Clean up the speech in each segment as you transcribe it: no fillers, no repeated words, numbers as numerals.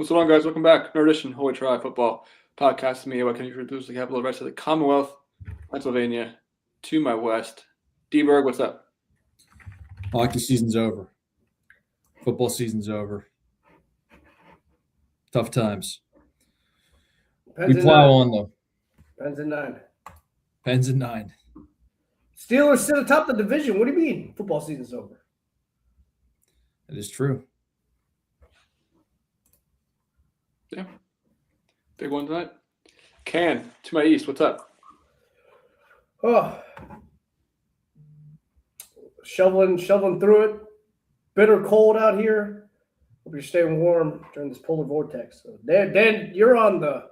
What's going on, guys? Welcome back. Nerd Edition, Holy Try Football Podcast. Me, what can you produce the capital of the rest of the Commonwealth, Pennsylvania, to my west. D-Berg, what's up? Hockey season's over. Football season's over. Tough times. Pens We plow on, though. Pens in 9. Pens in 9. Steelers sit atop the division. What do you mean football season's over? That is true. Yeah. Big one tonight. Can, to my east, what's up? Oh, shoveling through it. Bitter cold out here. Hope you're staying warm during this polar vortex. So Dan, you're on the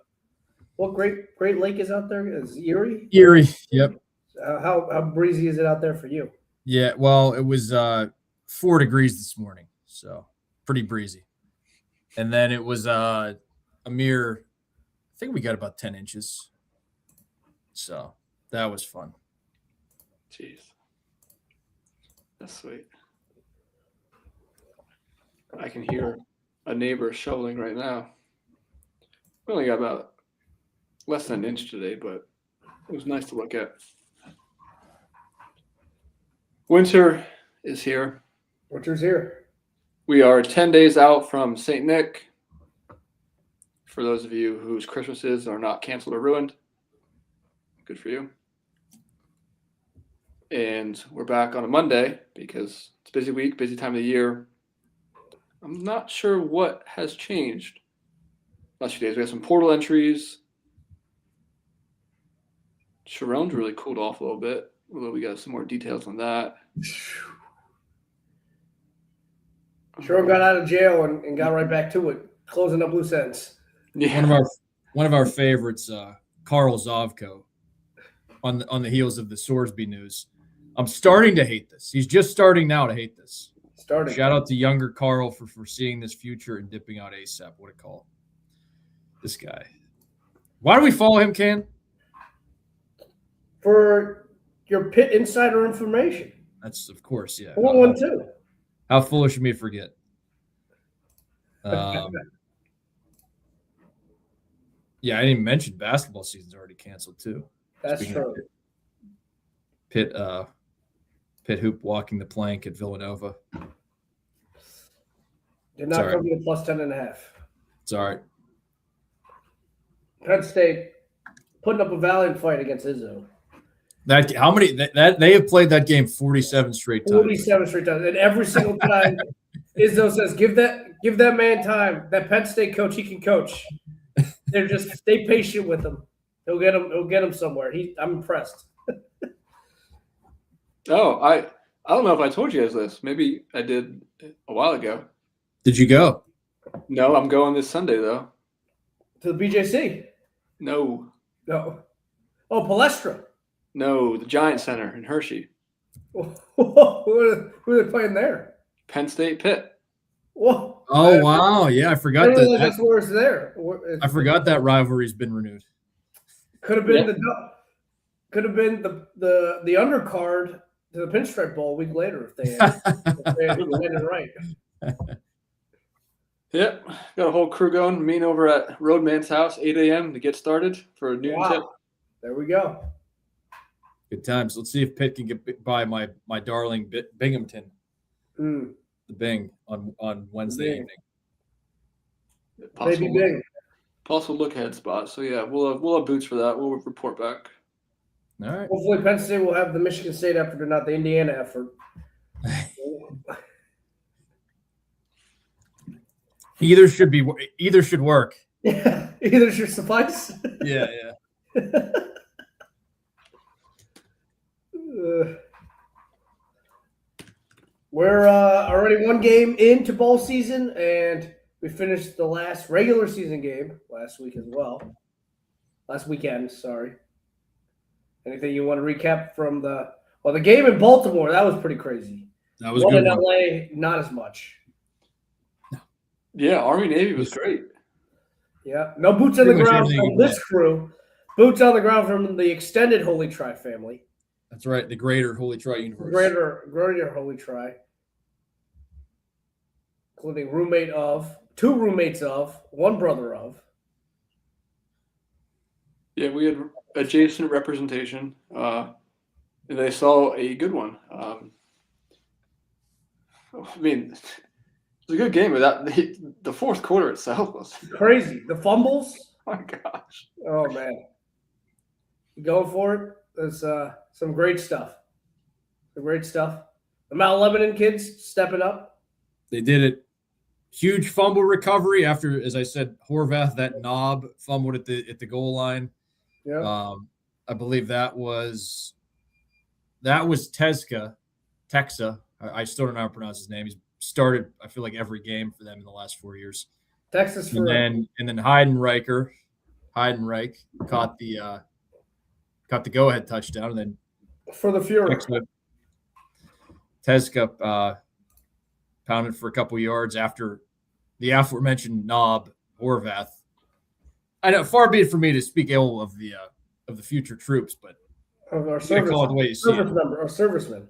what Great Lake is out there? Is Erie? Erie, yep. How breezy is it out there for you? Yeah, well, it was 4 degrees this morning, so pretty breezy. And then it was a mere, I think we got about 10 inches. So that was fun. Jeez. That's sweet. I can hear a neighbor shoveling right now. We only got about less than an inch today, but it was nice to look at. Winter is here. Winter's here. We are 10 days out from St. Nick. For those of you whose Christmases are not canceled or ruined, good for you. And we're back on a Monday because it's a busy week, busy time of the year. I'm not sure what has changed last few days. We have some portal entries. Sharon's really cooled off a little bit, although we got some more details on that. Sharon got out of jail and got right back to it, closing up loose ends. Yeah. One of our favorites, Carl Zovko, on the heels of the Sorsby news. I'm starting to hate this. He's just starting now to hate this. Shout out to younger Carl for foreseeing this future and dipping out ASAP. What a call. This guy. Why do we follow him, Ken? For your Pitt insider information. That's, of course, yeah. 412. How foolish of me to forget. Yeah, I didn't even mention basketball season's already canceled too. That's true. Pitt hoop walking the plank at Villanova. Did not cover the plus 10.5. It's all right. Penn State putting up a valiant fight against Izzo. That they have played that game 47 straight times. 47 straight times, and every single time Izzo says, "Give that man time. That Penn State coach, he can coach." They're just stay patient with him. He'll get him somewhere. I'm impressed. Oh, I don't know if I told you guys this. Maybe I did a while ago. Did you go? No, I'm going this Sunday though. To the BJC? No. Oh, Palestra. No, the Giant Center in Hershey. Who are they playing there? Penn State Pitt. Whoa. Oh wow, yeah, I forgot that. That's where it's there. I forgot that rivalry's been renewed. Could have been the undercard to the Pinstripe Bowl a week later if they had it right. Yep, got a whole crew going. Meeting over at Roadman's house, 8 a.m. to get started for a noon tip. There we go. Good times. Let's see if Pitt can get by my darling Binghamton, the Bing on Wednesday evening. Maybe Bing. Possible look ahead spot. So yeah, we'll have boots for that. We'll report back. All right. Hopefully Penn State will have the Michigan State effort and not the Indiana effort. Either should work. Yeah, either should suffice. Yeah. We're already one game into bowl season, and we finished the last regular season game last week as well. Last weekend, sorry. Anything you want to recap from the game in Baltimore? That was pretty crazy. That was one good. In LA, not as much. Yeah, Army Navy was great. Yeah, no boots on the ground from this crew. Boots on the ground from the extended Holy Tri family. That's right, the greater Holy Tri universe. Greater Holy Tri, including roommate of 2 roommates of, 1 brother of. Yeah, we had adjacent representation, and they saw a good one. I mean, it was a good game, but the fourth quarter itself was Crazy. The fumbles. oh my gosh. Oh man, you going for it? There's some great stuff. Some great stuff. The Mount Lebanon kids stepping up. They did it. Huge fumble recovery after, as I said, Horvath, that knob fumbled at the goal line. Yeah. I believe that was Texa. I still don't know how to pronounce his name. He's started, I feel like, every game for them in the last 4 years. Texas for And then Heidenreich caught the go-ahead touchdown, and then for the Fury. Teska pounded for a couple yards after the aforementioned knob Horvath. I know, far be it for me to speak ill of the future troops, but Of our you gotta call it the way you see service it. member, our servicemen.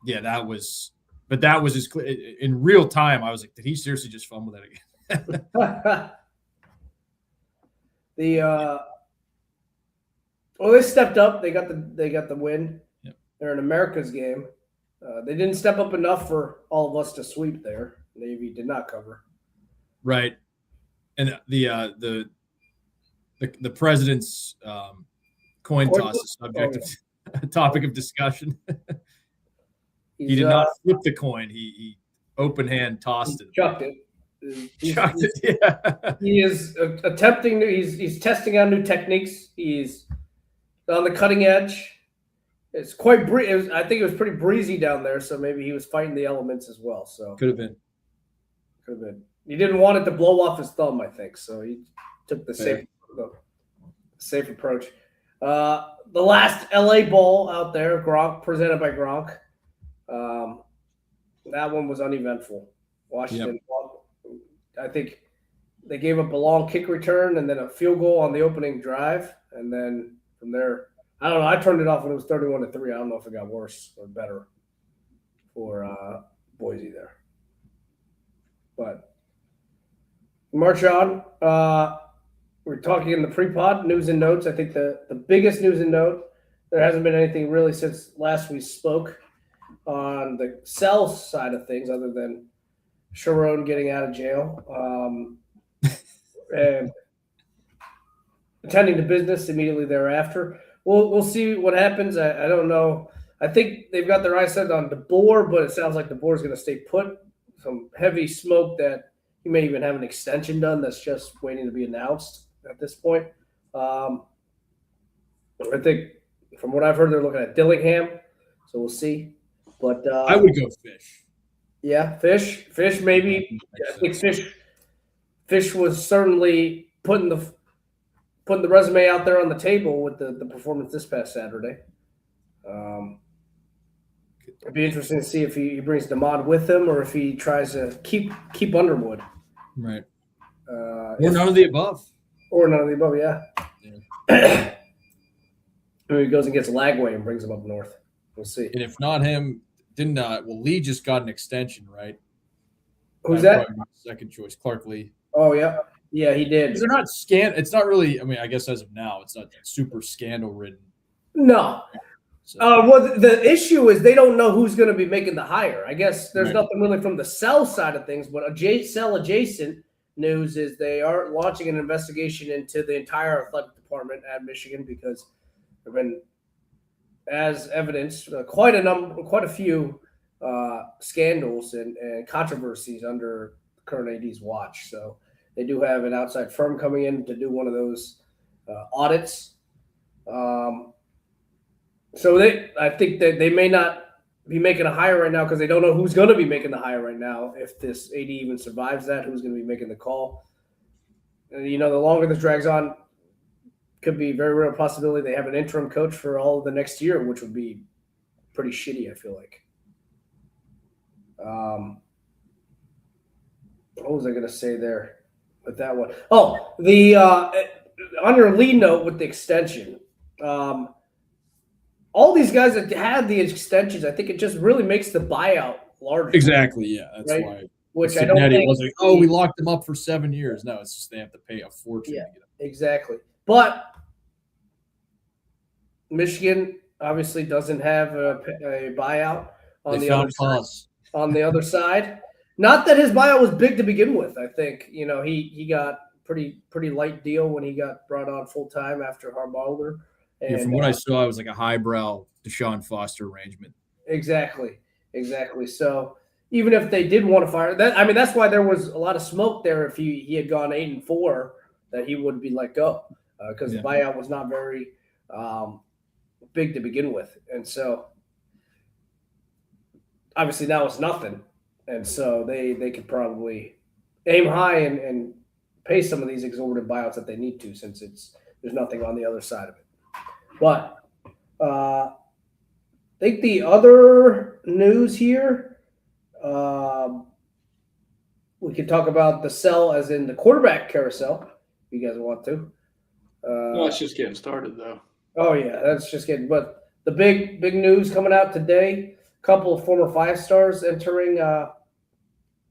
Yeah, that was as clear in real time. I was like, did he seriously just fumble that again? They stepped up. They got the win. Yep. They're in America's game. They didn't step up enough for all of us to sweep there. Navy did not cover. Right, and the president's coin toss is subject of topic of discussion. He did not flip the coin. He open hand tossed it. Chucked it. Chucked it. Yeah. He is attempting. He's testing out new techniques. He's on the cutting edge. It's quite. I think it was pretty breezy down there, so maybe he was fighting the elements as well. So Could have been. He didn't want it to blow off his thumb, I think, so he took the safe approach. The last LA Bowl out there, Gronk, presented by Gronk. That one was uneventful. Washington, I think they gave up a long kick return and then a field goal on the opening drive, and then from there, I don't know. I turned it off when it was 31-3. I don't know if it got worse or better for Boise there. But march on. We're talking in the pre-pod news and notes. I think the biggest news and note, there hasn't been anything really since last we spoke on the sell side of things other than Sharon getting out of jail and attending to business immediately thereafter. We'll see what happens. I don't know. I think they've got their eyes set on DeBoer, but it sounds like DeBoer's going to stay put. Some heavy smoke that he may even have an extension done that's just waiting to be announced at this point. I think from what I've heard, they're looking at Dillingham, so we'll see. But I would go Fish. Yeah, Fish maybe. I think Fish was certainly putting the resume out there on the table with the performance this past Saturday. It'd be interesting to see if he brings DeMond with him or if he tries to keep Underwood. Right. Or none of the above. Or none of the above, yeah. Maybe he goes and gets Lagway and brings him up north. We'll see. And if not him, Lee just got an extension, right? Who's that? Second choice, Clark Lee. Oh, yeah. Yeah, he did. They're not it's not really, I mean, I guess as of now, it's not super scandal-ridden. No. So. Well, the issue is they don't know who's going to be making the hire. I guess there's nothing really from the sell side of things, but sell adjacent news is they are launching an investigation into the entire athletic department at Michigan because there have been, as evidenced, quite a few scandals and controversies under current AD's watch. So they do have an outside firm coming in to do one of those audits. So I think that they may not be making a hire right now because they don't know who's going to be making the hire right now. If this AD even survives that, who's going to be making the call? And, the longer this drags on, could be a very real possibility they have an interim coach for all of the next year, which would be pretty shitty, I feel like. What was I going to say there with that one? Oh, on your lead note with the extension, all these guys that had the extensions, I think it just really makes the buyout larger. Exactly. Yeah, that's Right? why. Which I don't Cincinnati think wasn't. Oh, we locked him up for 7 years. No, it's just they have to pay a fortune Yeah. to get him. Exactly. But Michigan obviously doesn't have a buyout on They the other found side. Foss. On the other side, not that his buyout was big to begin with. I think he got pretty light deal when he got brought on full time after Harbaugh. Yeah, from what I saw, it was like a highbrow Deshaun Foster arrangement. Exactly. So even if they did want to fire that, I mean, that's why there was a lot of smoke there. If he had gone 8-4, that he would be let go because the buyout was not very big to begin with, and so obviously now it's nothing, and so they could probably aim high and pay some of these exorbitant buyouts that they need to, since there's nothing on the other side of it. But I think the other news here, we could talk about the sell, as in the quarterback carousel, if you guys want to. No, it's just getting started, though. Oh yeah, that's just getting. But the big news coming out today: a couple of former 5-stars entering.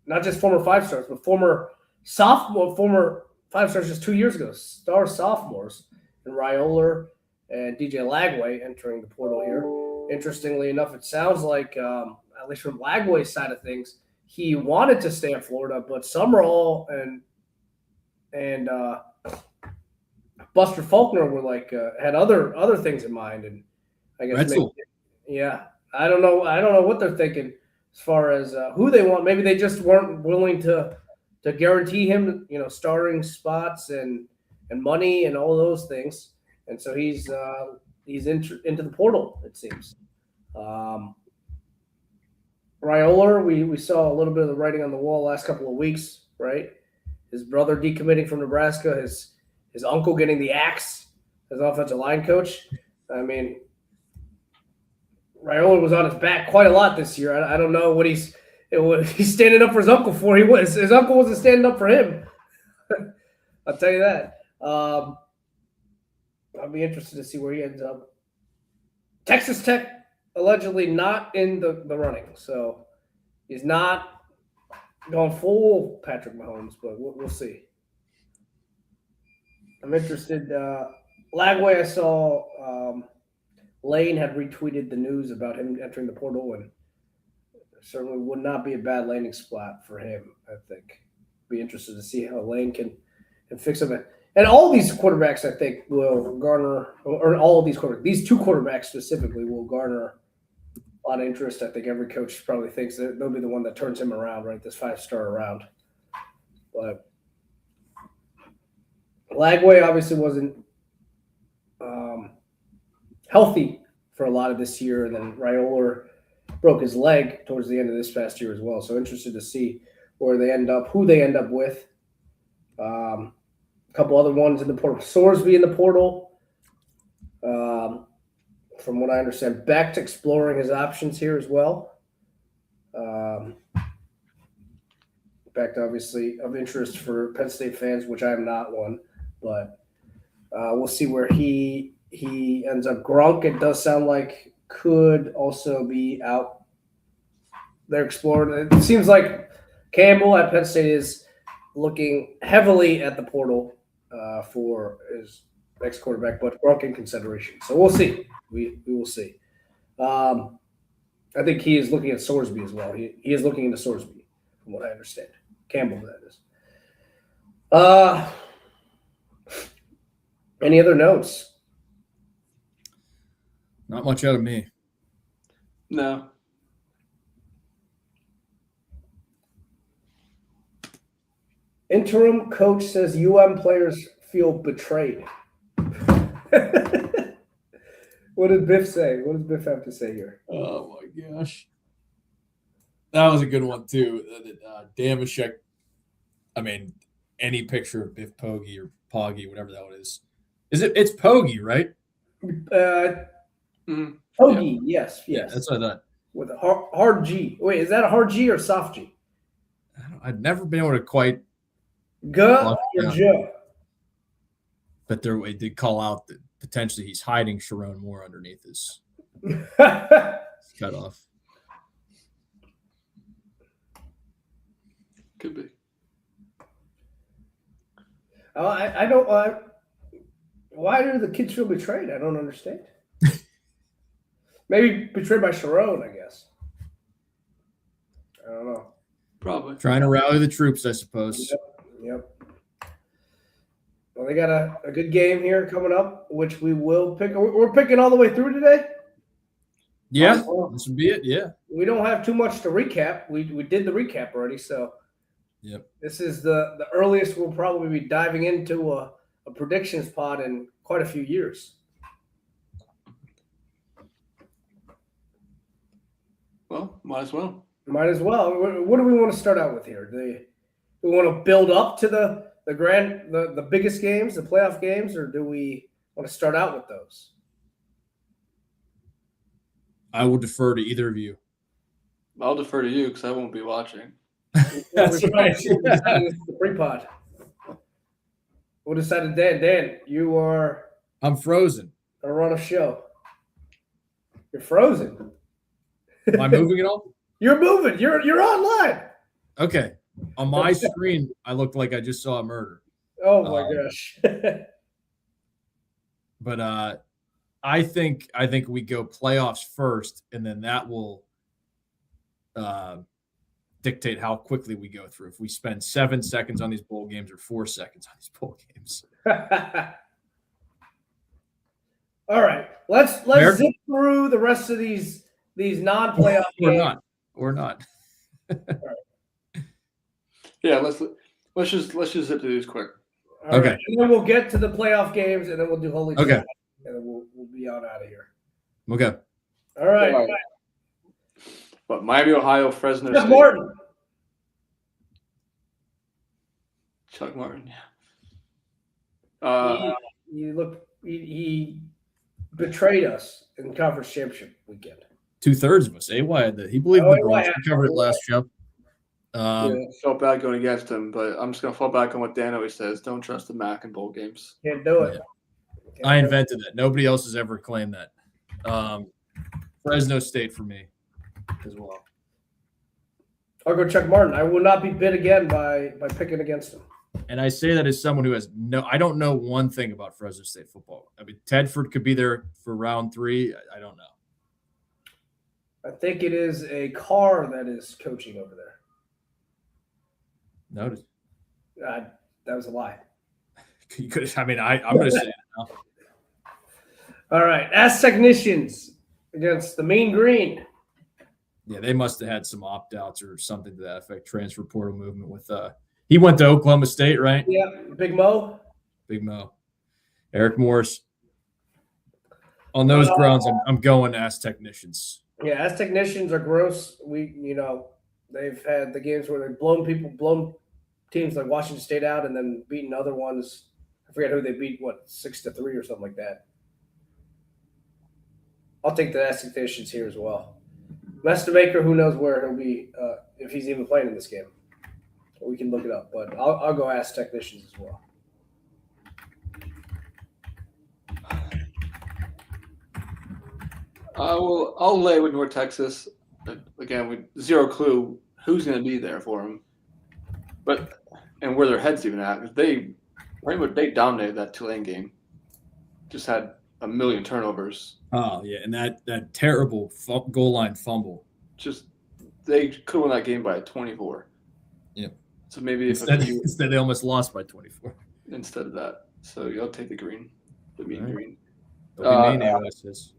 Not just former 5-stars, but former 5-stars just 2 years ago. Star sophomores, and Raiola and DJ Lagway entering the portal here. Interestingly enough, it sounds like, at least from Lagway's side of things, he wanted to stay in Florida, but Summerall and Buster Faulkner were like had other things in mind, and I guess I don't know what they're thinking as far as who they want. Maybe they just weren't willing to guarantee him, starting spots and money and all those things, and so he's into the portal, it seems. Raiola, we saw a little bit of the writing on the wall last couple of weeks, right? His brother decommitting from Nebraska, his uncle getting the axe as offensive line coach. I mean, Raiola was on his back quite a lot this year. I don't know what he's standing up for his uncle for. His uncle wasn't standing up for him. I'll tell you that. I'll be interested to see where he ends up. Texas Tech allegedly not in the running, so he's not going full Patrick Mahomes, but we'll see. I'm interested. Lagway, I saw Lane had retweeted the news about him entering the portal, and certainly would not be a bad landing spot for him, I think. Be interested to see how Lane can fix him. And all these quarterbacks, I think, will garner, or all of these quarterbacks, these two quarterbacks specifically, will garner a lot of interest. I think every coach probably thinks that they'll be the one that turns him around, right? This 5-star around. But Lagway obviously wasn't healthy for a lot of this year, and then Raiola broke his leg towards the end of this past year as well. So interested to see where they end up, who they end up with. A couple other ones in the portal. Sorsby in the portal. From what I understand, Becht exploring his options here as well. Becht obviously of interest for Penn State fans, which I am not one, but we'll see where he ends up. Gronk, it does sound like, could also be out. They're exploring. It seems like Campbell at Penn State is looking heavily at the portal for his next quarterback, but Gronk in consideration. So we'll see. We will see. I think he is looking at Sorsby as well. He is looking into Sorsby, from what I understand. Campbell, that is. Any other notes? Not much out of me. No. Interim coach says UM players feel betrayed. What did Biff say? What does Biff have to say here? Oh my gosh, that was a good one too. Damashek. I mean, any picture of Biff Poggi or Poggy, whatever that one is. It's Poggi, right? Poggi, yes. Yeah, that's what I thought. With a hard G. Wait, is that a hard G or soft G? I've never been able to quite. G or J? But they did call out that potentially he's hiding Sharon Moore underneath his cutoff. Could be. I don't. Why do the kids feel betrayed? I don't understand. Maybe betrayed by Sharon, I guess. I don't know. Probably. Trying to rally the troops, I suppose. Yep. Well, they got a good game here coming up, which we will pick. We're picking all the way through today. Yeah, this would be it. Yeah. We don't have too much to recap. We did the recap already, so Yep. this is the earliest we'll probably be diving into a predictions pod in quite a few years. Well, might as well. Might as well. What do we want to start out with here? Do we want to build up to the biggest games, the playoff games, or do we want to start out with those? I will defer to either of you. I'll defer to you because I won't be watching. That's right. The pre-pod. We'll decide Dan. Dan, you are. I'm frozen. Gonna run a show. You're frozen. Am I moving at all? You're moving. You're online. Okay. On my screen, I looked like I just saw a murder. Oh my gosh. But I think we go playoffs first, and then that will dictate how quickly we go through. If we spend 7 seconds on these bowl games or 4 seconds on these bowl games. All right. Let's zip through the rest of these non-playoff games. We're not. Yeah, let's just zip through these quick. All Okay. Right. And then we'll get to the playoff games, and then we'll do Holy Okay. Trinity, and then we'll be out of here. Okay. All right. All right. But Miami, Ohio, Fresno Chuck State. Martin. Chuck Martin, yeah. He betrayed us in conference championship weekend. 2/3 of us. AY, he believed in the Bronx. We covered it last show. Yeah, felt bad going against him, but I'm just gonna fall back on what Dan always says: don't trust the MAC in bowl games. Can't do it. Yeah. I invented that. Nobody else has ever claimed that. Fresno State for me as well. I'll go Chuck Martin. I will not be bit again by picking against him. And I say that as someone who has I don't know one thing about Fresno State football. I mean, Tedford could be there for round 3. I don't know. I think it is a car that is coaching over there. Notice. That was a lie. You could. I mean, I'm going to say it now. All right. Ask Technicians against the Mean Green. Yeah, they must have had some opt-outs or something to that effect. Transfer portal movement with he went to Oklahoma State, right? Yeah, Big Mo. Big Mo. Eric Morris. On those grounds, I'm going to Ask Technicians. Yeah, Ask Technicians are gross. They've had the games where they've blown teams like Washington State out and then beaten other ones. I forget who they beat, 6-3 or something like that. I'll take the Ask Technicians here as well. Mestamaker, who knows where he'll be, if he's even playing in this game. We can look it up, but I'll go Ask Technicians as well. I'll lay with North Texas. Again, with zero clue who's going to be there for them, and where their heads even at. Because they dominated that Tulane game. Just had a million turnovers. Oh yeah, and that terrible goal line fumble. Just they could win that game by 24. Yep. So maybe instead they almost lost by 24. Instead of that, so you'll take the green, the mean green. Don't be mean, AOS.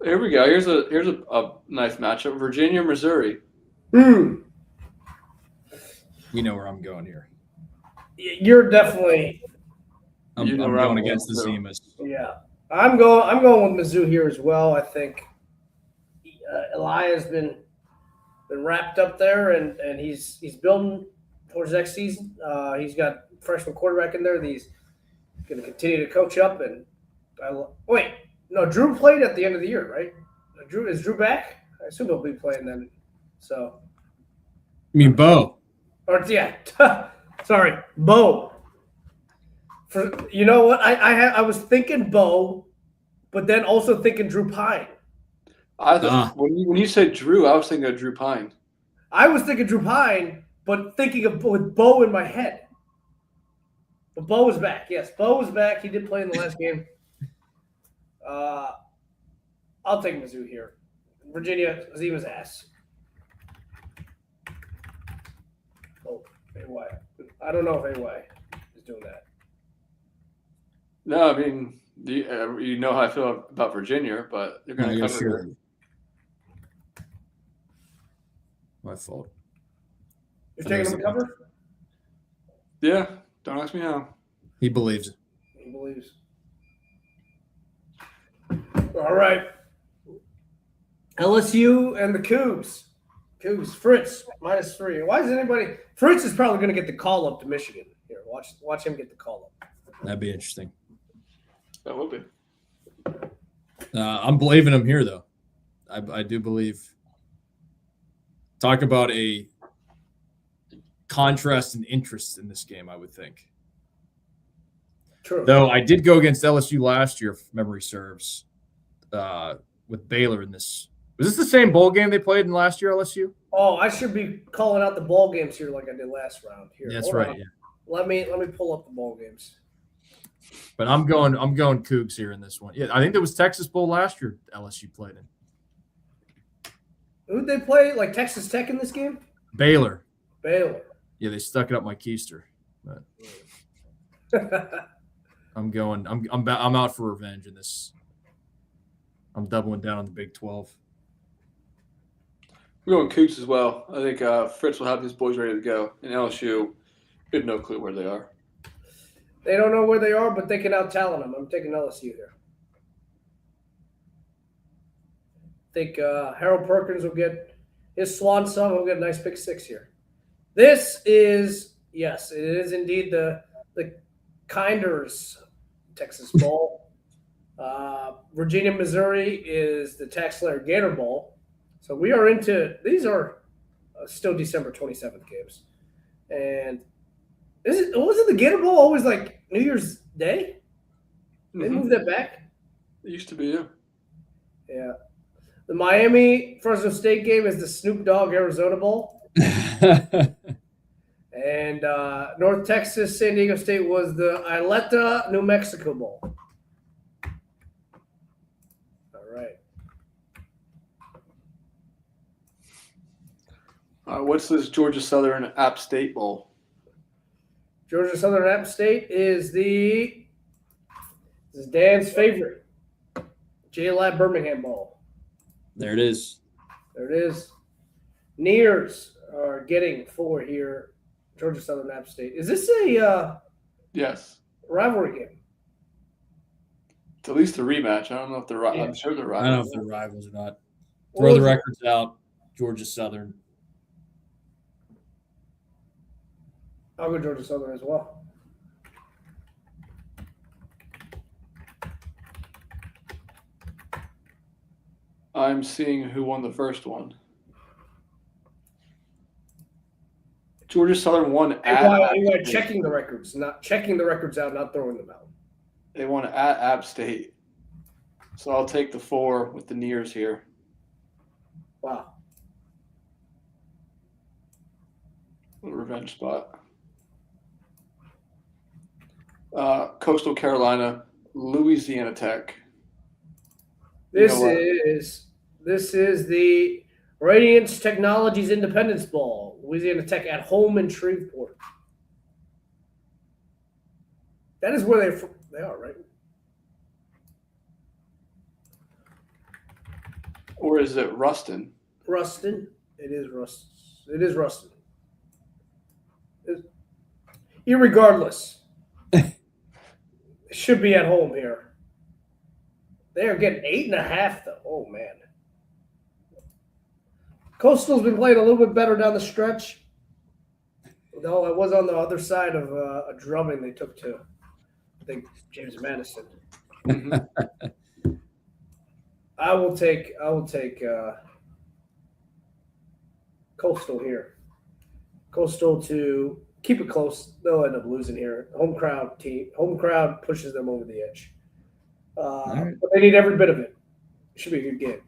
Here we go. Here's a nice matchup: Virginia, Missouri. Mm. You know where I'm going here. You're definitely. I'm going against the Zimas. Yeah, I'm going with Mizzou here as well. I think Elias been wrapped up there, and he's building towards next season. He's got freshman quarterback in there that he's going to continue to coach up. And Drew played at the end of the year, right? Is Drew back? I assume he'll be playing then. So. You mean Bo? Or yeah, sorry, Bo. You know what? I was thinking Bo, but then also thinking Drew Pine. When you said Drew, I was thinking of Drew Pine. I was thinking Drew Pine, but thinking of with Bo in my head. But Bo was back. Yes, Bo was back. He did play in the last game. I'll take Mizzou here. Virginia, Zima's ass. Oh, AY. I don't know if AY is doing that. No, I mean, you know how I feel about Virginia, but they're going to cover sure. it. My fault. You're taking them to cover? Yeah, don't ask me how. He believes it. He believes. All right. LSU and the Cougs. Cougs, Fritz, -3. Why is anybody – Fritz is probably going to get the call up to Michigan. Here, watch him get the call up. That'd be interesting. That would be. I'm believing him here, though. I do believe. Talk about a contrast in interest in this game, I would think. True. Though I did go against LSU last year, if memory serves, with Baylor in this. Was this the same bowl game they played in last year, LSU? Oh, I should be calling out the ball games here like I did last round. Here, That's hold right. on. Yeah. Let me pull up the ball games. But I'm going Cougs here in this one. Yeah, I think there was Texas Bowl last year LSU played in. Who'd they play? Like Texas Tech in this game? Baylor. Baylor. Yeah, they stuck it up my keister. But I'm out for revenge in this. I'm doubling down on the Big 12. We're going Cougs as well. I think Fritz will have his boys ready to go. And LSU, we have no clue where they are. They don't know where they are, but they can out-talent them. I'm taking LSU here. I think Harold Perkins will get his swan song. Will get a nice pick 6 here. This is, yes, it is indeed the Kinders Texas Bowl. Virginia, Missouri is the TaxSlayer Gator Bowl. So we are into – these are still December 27th games. And wasn't the Gator Bowl always like New Year's Day? They moved that back? It used to be, yeah. Yeah. The Miami Fresno State game is the Snoop Dogg Arizona Bowl. And North Texas San Diego State was the Ileta New Mexico Bowl. All right. What's this Georgia Southern App State Bowl? Georgia Southern App State is this is Dan's favorite. J-Lab Birmingham Bowl. There it is. There it is. Nears are getting 4 here. Georgia Southern App State. Is this a Yes. rivalry game? It's at least a rematch. I don't know if they're Yeah. I'm sure they're I don't know rivals. if they're rivals or not. What Throw the was it? records out. Georgia Southern. I'll go Georgia Southern as well. I'm seeing who won the first one. Georgia Southern won at App State. Checking the records, not checking the records out, not throwing them out. They won at App State. So I'll take the 4 with the Nears here. Wow. A revenge spot. Coastal Carolina, Louisiana Tech. This You know is the Radiance Technologies Independence Bowl. Louisiana Tech at home in Shreveport. That is where they are, right? Or is it Ruston? Ruston. It is Ruston. It is Ruston. Irregardless, it should be at home here. They are getting 8.5 though. Oh man. Coastal's been playing a little bit better down the stretch. Though I was on the other side of a drubbing they took to, I think, James Madison. I will take Coastal here. Coastal to keep it close. They'll end up losing here. Home crowd pushes them over the edge. Right. But they need every bit of it. It should be a good game.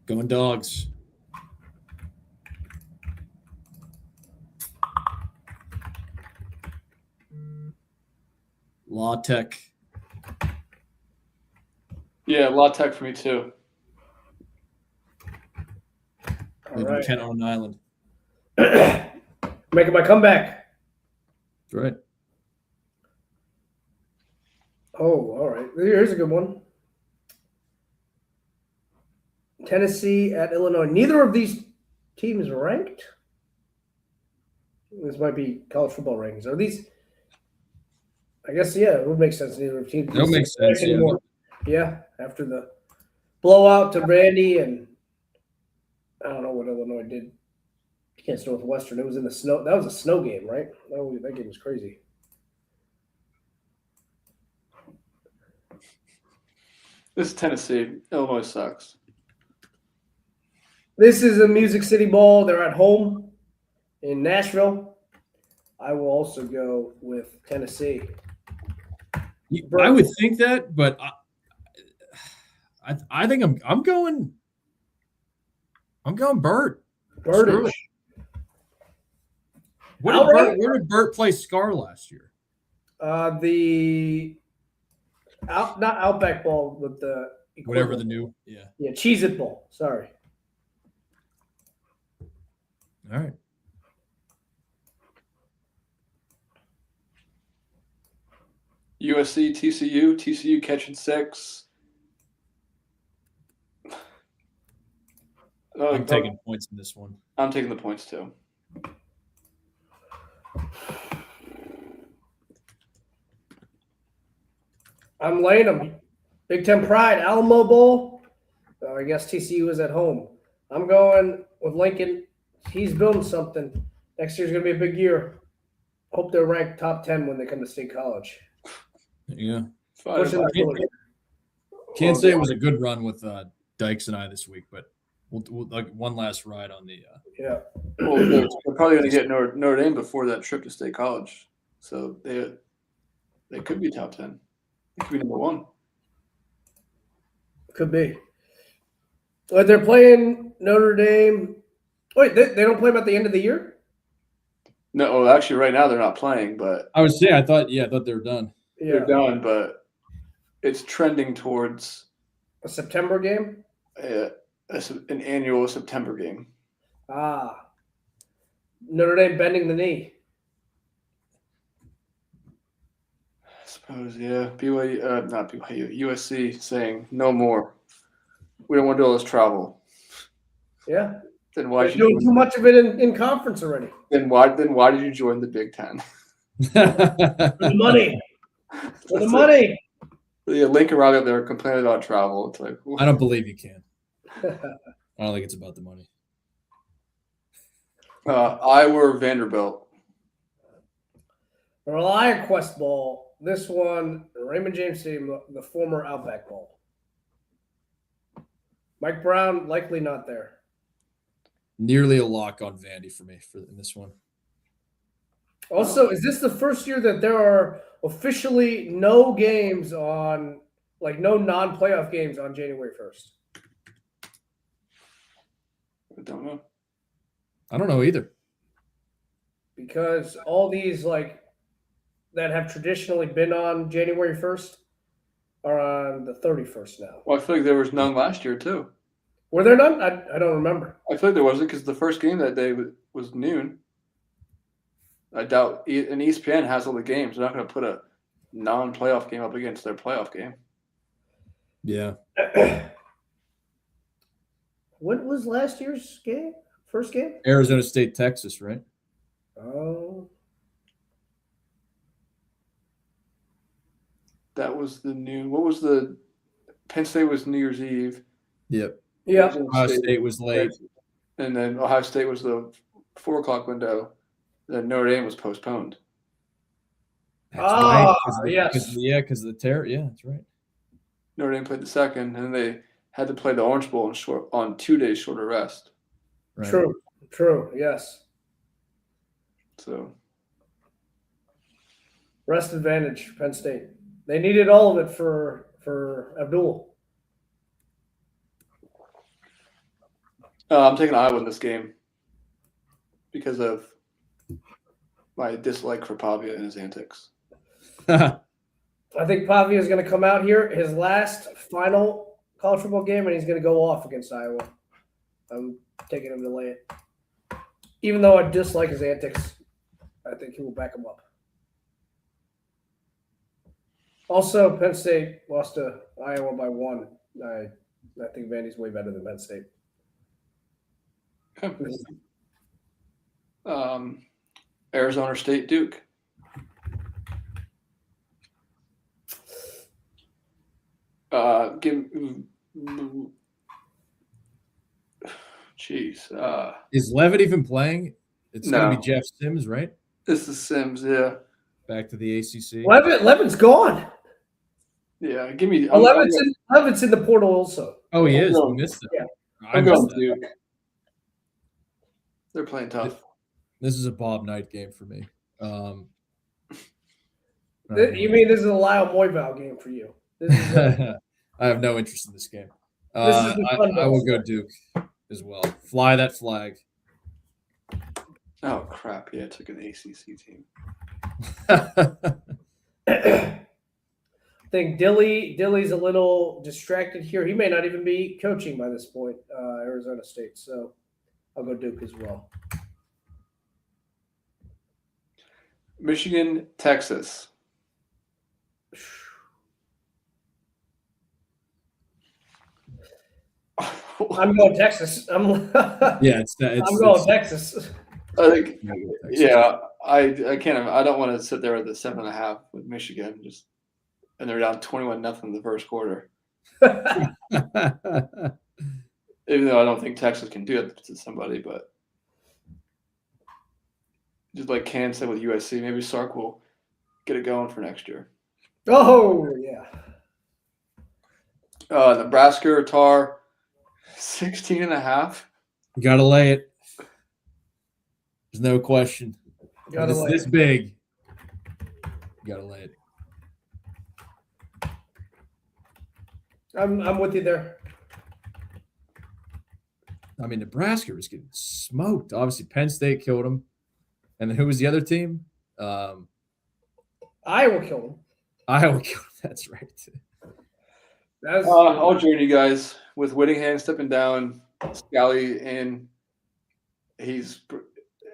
Going Dogs. La Tech. Yeah, La Tech for me too. All Live in right. Kent on an island. Making my comeback. That's right. Oh, all right. Here's a good one. Tennessee at Illinois. Neither of these teams are ranked. This might be college football rankings. Are these? I guess, yeah, it would make sense. Neither of teams. That makes sense. Yeah. Anymore. Yeah, after the blowout to Randy, and I don't know what Illinois did against Northwestern. It was in the snow. That was a snow game, right? That game was crazy. This is Tennessee. Illinois sucks. This is a Music City Bowl. They're at home in Nashville. I will also go with Tennessee. I would think that, but I think I'm going Burt. Birdage. Where did Burt play Scar last year? Not Outback Bowl, but the Whatever the new, Cheez-It Bowl. Sorry. All right. USC, TCU catching 6. I'm taking points in this one. I'm taking the points too. I'm laying them. Big Ten Pride, Alamo Bowl. I guess TCU is at home. I'm going with Lincoln. He's building something. Next year's going to be a big year. Hope they're ranked top 10 when they come to State College. Yeah. Can't say it was a good run with Dykes and I this week, but we'll like one last ride on the. Yeah. Well, they're probably going to get Notre Dame before that trip to State College, so they could be top 10. They could be number 1. Could be. But they're playing Notre Dame. Wait, they don't play them at the end of the year? No, well, actually, right now they're not playing, but I was saying, I thought they were done. Yeah. They're done, but it's trending towards A September game? an annual September game. Ah. Notre Dame bending the knee. I suppose, yeah. BYU, not BYU, USC saying no more. We don't want to do all this travel. Yeah. Then why They're doing too much of it in conference already. Then why did you join the Big Ten? For the money. For the money. Yeah, Lincoln Riley up there complaining about travel. It's like I don't believe you can. I don't think it's about the money. Iowa or Vanderbilt. Reliant Quest Bowl. This one, Raymond James Stadium, the former Outback Bowl. Mike Brown likely not there. Nearly a lock on Vandy for me in this one. Also, is this the first year that there are officially no games on, like no non-playoff games on January 1st? I don't know. I don't know either. Because all these like that have traditionally been on January 1st are on the 31st now. Well, I feel like there was none last year too. Were there none? I don't remember. I feel like there wasn't because the first game that day was noon. I doubt and ESPN has all the games. They're not going to put a non-playoff game up against their playoff game. Yeah. What was last year's game? First game? Arizona State, Texas, right? Oh. That was the noon. What was the Penn State was New Year's Eve. Yep. Yeah. Ohio State was late. And then Ohio State was the 4 o'clock window. Then Notre Dame was postponed. That's right. Yes. Because of the terror. Yeah, that's right. Notre Dame played the second, and then they had to play the Orange Bowl on 2 days shorter rest. Right. True. Yes. So Rest advantage, Penn State. They needed all of it for Abdul. I'm taking Iowa in this game because of my dislike for Pavia and his antics. I think Pavia is going to come out here, his last final college football game, and he's going to go off against Iowa. I'm taking him to lay it. Even though I dislike his antics, I think he will back him up. Also, Penn State lost to Iowa by 1. I think Vandy's way better than Penn State. Arizona State, Duke. Jeez. Is Levitt even playing? It's going to No. be Jeff Sims, right? This is Sims, yeah. Back to the ACC. Levin's gone. Yeah, give me. Levin's in the portal also. Oh, he I'm is. going- We missed it. yeah. I I'm missed going that. Duke. They're playing tough. This is a Bob Knight game for me. You mean this is a Lyle Moyval game for you? This is I have no interest in this game. This is the fun I will ball. go Duke as well. Fly that flag. Oh crap! Yeah, I took an ACC team. I think Dilly's a little distracted here. He may not even be coaching by this point, Arizona State. So I'll go Duke as well. Michigan, Texas. I'm going Texas. Yeah, it's I'm going Texas. I think. Texas. Yeah, I can't. I don't want to sit there at the 7.5 with Michigan, and they're down 21-0 in the first quarter. Even though I don't think Texas can do it to somebody, but just like Cam said with USC, maybe Sark will get it going for next year. Oh yeah. Nebraska or Tar, 16.5. You gotta lay it. There's no question. Gotta It's lay this it. big. You gotta lay it. I'm with you there. I mean, Nebraska was getting smoked. Obviously, Penn State killed them. And then who was the other team? Iowa killed him. Iowa killed them. That's right. That's I'll join you guys with Whittingham stepping down, Scally in.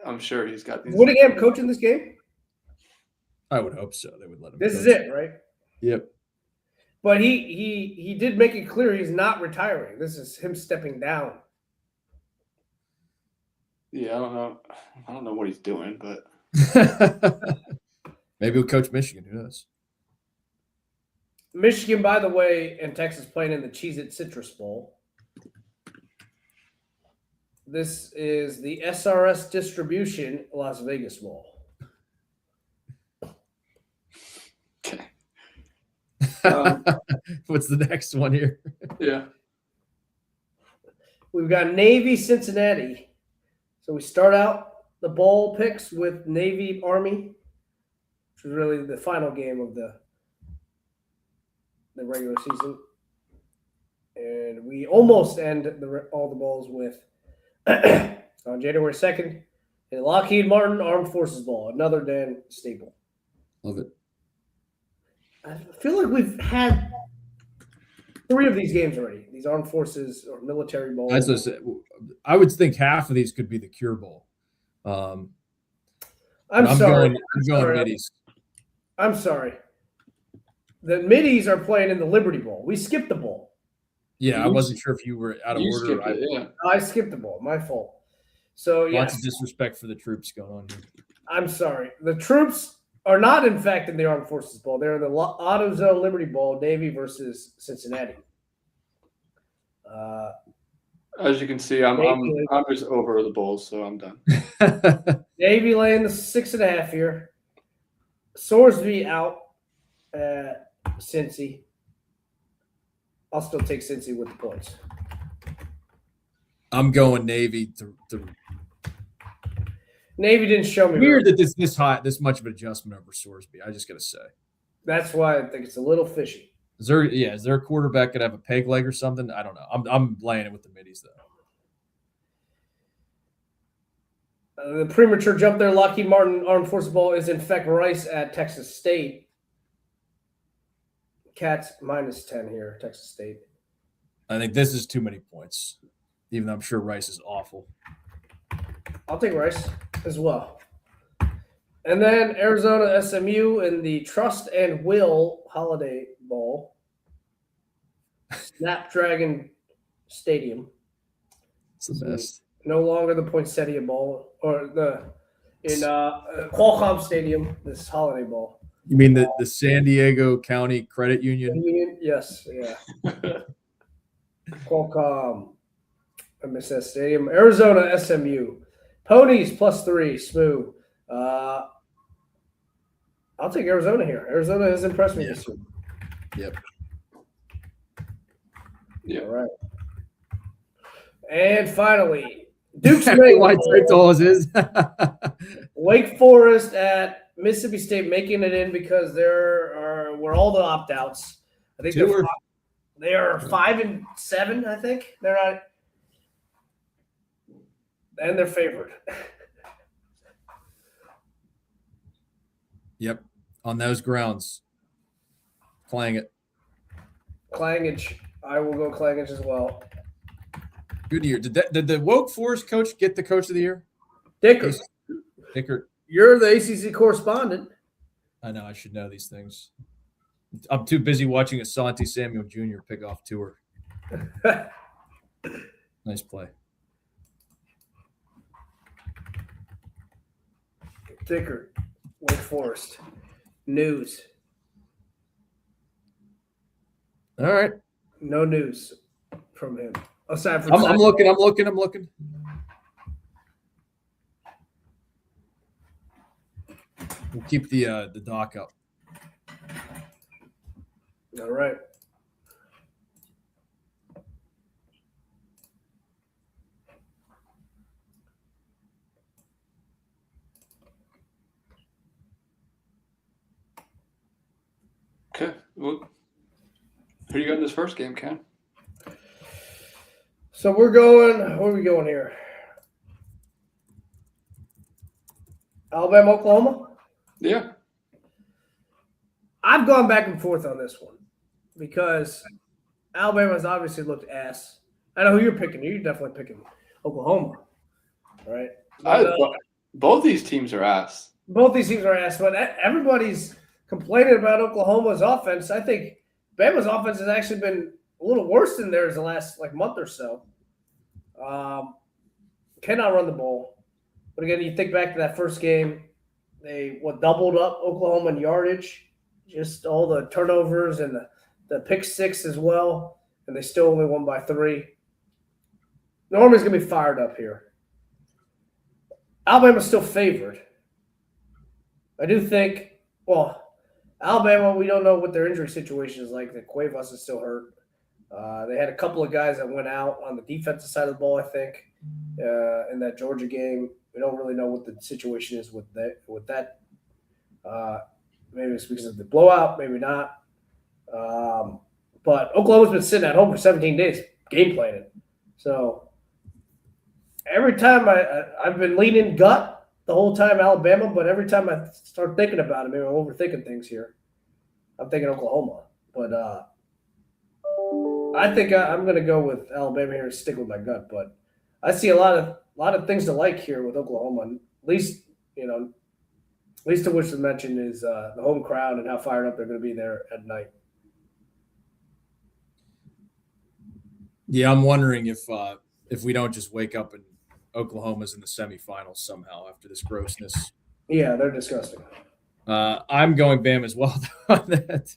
I'm sure he's got these. Whittingham coaching this game. I would hope so. They would let him. This is coach. it, right? Yep. But he did make it clear he's not retiring. This is him stepping down. Yeah, I don't know. I don't know what he's doing, but Maybe he'll coach Michigan. Who knows? Michigan, by the way, and Texas playing in the Cheez-It Citrus Bowl. This is the SRS Distribution Las Vegas Bowl. okay. What's the next one here? Yeah. We've got Navy Cincinnati. So we start out the bowl picks with Navy Army, which is really the final game of the regular season. And we almost end all the bowls with on January 2nd, a Lockheed Martin Armed Forces Bowl, another Dan Staple. Love it. I feel like we've had 3 of these games already. These Armed Forces or military bowls. That's what I said. I would think half of these could be the Cure Bowl. I'm I'm sorry. going middies. I'm sorry. The middies are playing in the Liberty Bowl. We skipped the bowl. Yeah, I wasn't sure if you were out of You order. skipped it, yeah. I skipped the bowl. My fault. So Lots yes, of disrespect for the troops going on here. I'm sorry. The troops are not, in fact, in the Armed Forces Bowl. They're in the AutoZone Liberty Bowl, Navy versus Cincinnati. As you can see, I'm just over the Bulls, so I'm done. Navy laying the 6.5 here. Sorsby out at Cincy. I'll still take Cincy with the points. I'm going Navy. Navy didn't show me. Weird that this much of an adjustment over Sorsby. I just got to say. That's why I think it's a little fishy. Is there a quarterback could have a peg leg or something? I don't know. I'm laying it with the middies though. The premature jump there, Lockheed Martin Armed Forces Bowl is in fact Rice at Texas State. Cats minus 10 here, Texas State. I think this is too many points, even though I'm sure Rice is awful. I'll take Rice as well. And then Arizona SMU in the Trust and Will Holiday Bowl. Snapdragon Stadium. It's the best. No longer the Poinsettia Bowl or in Qualcomm Stadium, this Holiday Bowl. You mean the San Diego County Credit Union? Yes, yeah. Qualcomm MSS Stadium. Arizona SMU. Ponies +3, Smoo. I'll take Arizona here. Arizona has impressed me this year. Yep. Yeah. All right. And finally, Duke's Maine. White all is. Wake Forest at Mississippi State making it in because we're all the opt-outs. I think they are 5-7. I think they're not, and they're favored. Yep, on those grounds, playing it. Clangage. I will go Clangage as well. Good year. Did the Woke Forest coach get the coach of the year? Dickert. Dickert. You're the ACC correspondent. I know. I should know these things. I'm too busy watching Asante Samuel Jr. pick off tour. Nice play. Dickert. Wake Forest. News. All right. No news from him. Aside from I'm looking. We'll keep the doc up. All right. Okay. Well, who you got in this first game, Ken? So we're going. Where are we going here? Alabama, Oklahoma. Yeah. I've gone back and forth on this one because Alabama's obviously looked ass. I know who you're picking. You're definitely picking Oklahoma, right? Both these teams are ass. Both these teams are ass, but everybody's complaining about Oklahoma's offense. I think Bama's offense has actually been a little worse than theirs the last month or so. Cannot run the ball. But again, you think back to that first game, they doubled up Oklahoma in yardage, just all the turnovers and the pick six as well, and they still only won by 3. Norman's going to be fired up here. Alabama's still favored. I do think, Alabama, we don't know what their injury situation is like. The Cuevas is still hurt. They had a couple of guys that went out on the defensive side of the ball, I think, in that Georgia game. We don't really know what the situation is with that. Maybe it's because of the blowout, maybe not. But Oklahoma's been sitting at home for 17 days, game planning. So every time I've been leaning gut the whole time Alabama, but every time I start thinking about it, maybe I'm overthinking things here. I'm thinking Oklahoma. But I think I'm going to go with Alabama here and stick with my gut. But I see a lot of things to like here with Oklahoma. And least of which to mention is the home crowd and how fired up they're going to be there at night. Yeah, I'm wondering if we don't just wake up and Oklahoma's in the semifinals somehow after this grossness. Yeah, they're disgusting. I'm going Bama as well on that.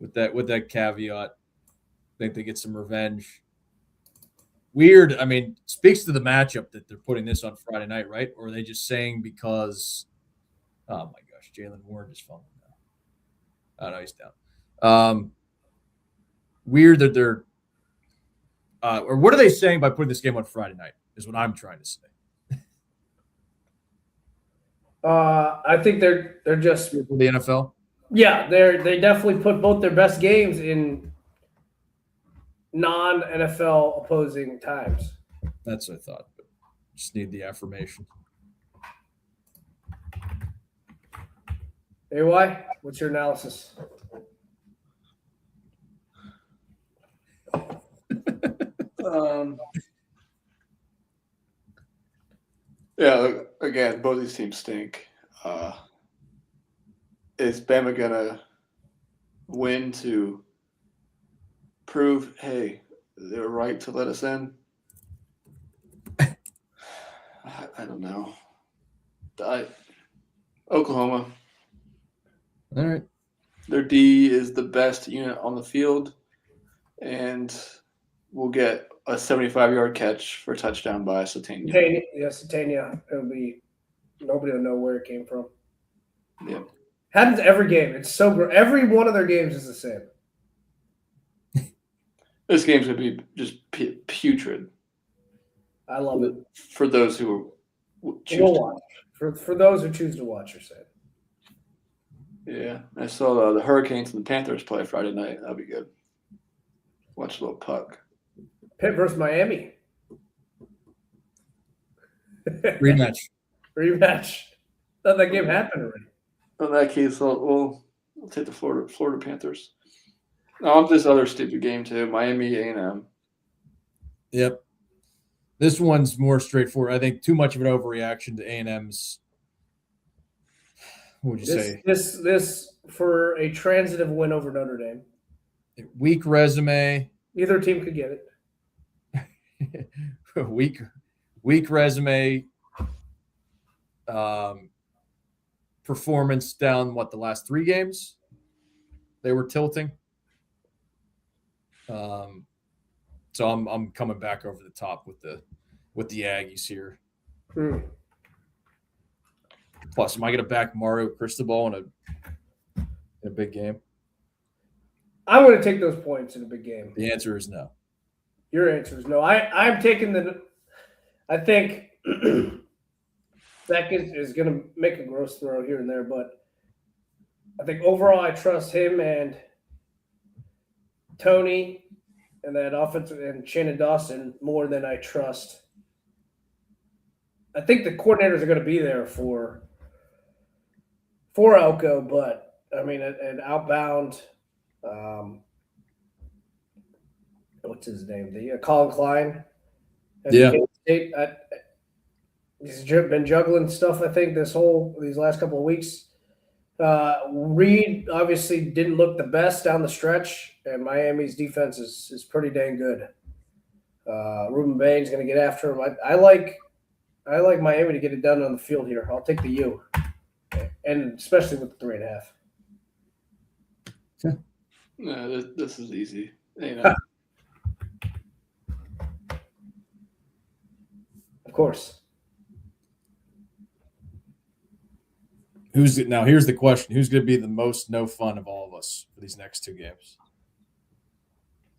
With that caveat, I think they get some revenge. Weird. I mean, speaks to the matchup that they're putting this on Friday night, right? Or are they just saying because? Oh my gosh, Jalen Warren just falling down. Oh no, he's down. Weird that they're. Or what are they saying by putting this game on Friday night? Is what I'm trying to say. I think they're just the NFL. Yeah, they definitely put both their best games in non-NFL opposing times. That's what I thought. But just need the affirmation. AY, what's your analysis? Yeah, again, both these teams stink. Is Bama gonna win to prove, hey, they were right to let us in? I don't know. Oklahoma. All right. Their D is the best unit on the field, and we'll get a 75-yard catch for a touchdown by Satania. Satania. It'll be nobody will know where it came from. Yeah. Happens every game. It's so great. Every one of their games is the same. This game's gonna be just putrid. I love it. For those who choose we'll to watch. For those who choose to watch, you're saying. Yeah, I saw the Hurricanes and the Panthers play Friday night. That'll be good. Watch a little puck. Pitt versus Miami. Rematch. Thought that game happened already. In that case, we'll take the Florida Panthers. No, this other stupid game too. Miami A&M. Yep. This one's more straightforward. I think too much of an overreaction to A&M's. What would you say? This for a transitive win over Notre Dame. Weak resume. Either team could get it. weak resume. Performance down the last 3 games. They were tilting. So I'm coming back over the top with the Aggies here. Plus, am I going to back Mario Cristobal in a big game? I'm going to take those points in a big game. The answer is no. Your answer is no. I'm taking I think Zach is going to make a gross throw here and there, but I think overall I trust him and Tony and that offense and Shannon Dawson more than I trust. I think the coordinators are going to be there for Elko, but I mean, an outbound, what's his name? The Colin Klein. Yeah. State, he's been juggling stuff, I think, these last couple of weeks. Reed obviously didn't look the best down the stretch, and Miami's defense is pretty dang good. Ruben Bain's going to get after him. I like Miami to get it done on the field here. I'll take the U, and especially with the 3.5. Yeah. No, this is easy. Of course. Here's the question: who's going to be the most no fun of all of us for these next 2 games?